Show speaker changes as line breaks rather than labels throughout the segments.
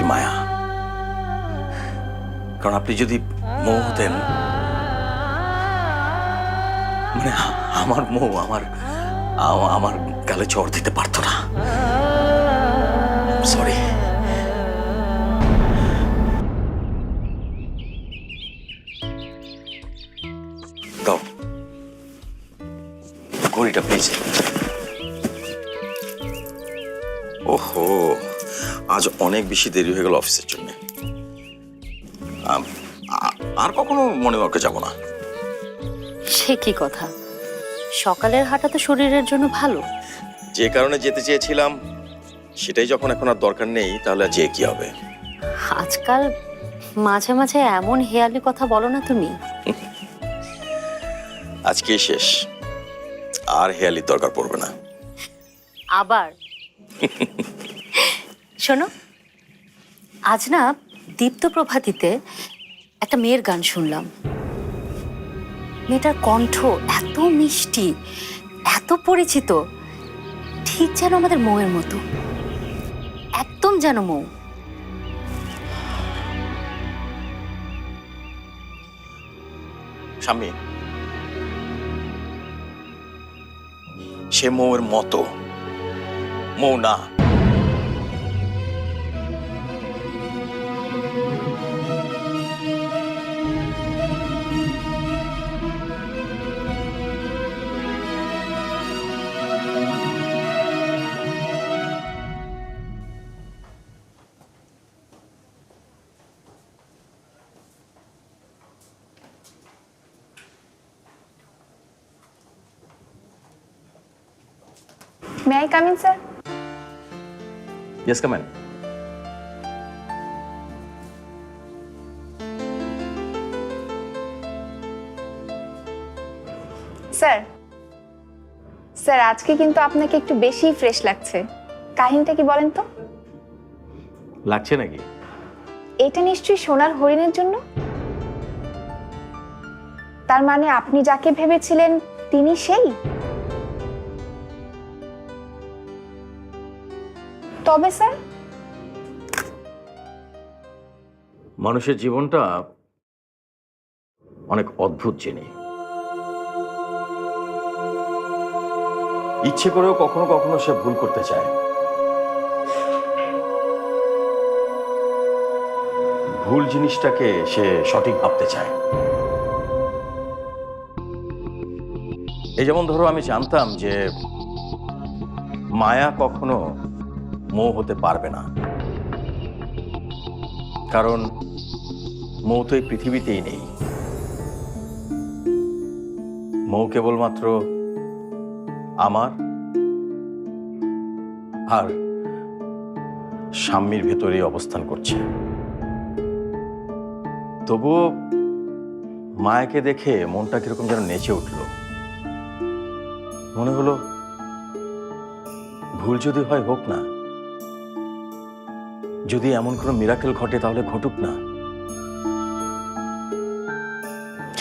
মায়া। কারণ আপনি যদি মৌ হতেন, মানে আমার মৌ আমার আমার গালে চড় দিতে পারতো না। সরি। দাও ঘড়িটা প্লিজ। ওহো, আজ অনেক বেশি দেরি হয়ে গেল অফিসের জন্য। আর কখনো মনে ওকে যাব না।
সে কি কথা? সকালের হাঁটা তো শরীরের জন্য ভালো।
যে কারণে যেতে চেয়েছিলাম সেটাই যখন এখন আর দরকার নেই, তাহলে আর যে কি হবে?
আজকাল মাঝে মাঝে এমন হেয়ালি কথা বলো না তুমি।
আজকেই শেষ, আর হেয়ালির দরকার পড়বে না।
আবার শোনো, আজ না দীপ্ত প্রভাতীতে একটা মেয়ের গান শুনলাম। মেয়েটার কণ্ঠ এত মিষ্টি, এত পরিচিত, ঠিক যেন আমাদের মৌয়ের মতো, একদম যেন মৌ।
স্বামী, সে মৌয়ের মতো, মৌ না।
May I come in, sir?
Yes, come in.
Sir, sir আজকে কিন্তু আপনাকে একটু বেশি ফ্রেশ লাগছে। কাহিনীটা কি বলেন তো?
লাগছে নাকি?
এটা নিশ্চয়ই সোনার হরিণের জন্য। তার মানে আপনি যাকে ভেবেছিলেন তিনি সেই? তবে স্যার,
মানুষের জীবনটা অনেক অদ্ভুত জিনিস। ইচ্ছে করেও কখনো কখনো সে ভুল করতে চায়। ভুল জিনিসটাকে সে সঠিক ভাবতে চায়। এই যেমন ধরো, আমি জানতাম যে মায়া কখনো মৌ হতে পারবে না, কারণ মৌ তো এই পৃথিবীতেই নেই। মৌ কেবলমাত্র আমার আর স্বামীর ভেতরেই অবস্থান করছে। তবুও মায়াকে দেখে মনটা কিরকম যেন নেচে উঠল। মনে হলো ভুল যদি হয় হোক না, যদি এমন কোনো মিরাকেল ঘটে তাহলে ঘটুক না।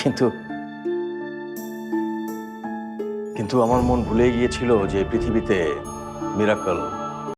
কিন্তু কিন্তু আমার মন ভুলে গিয়েছিল যে পৃথিবীতে মিরাকেল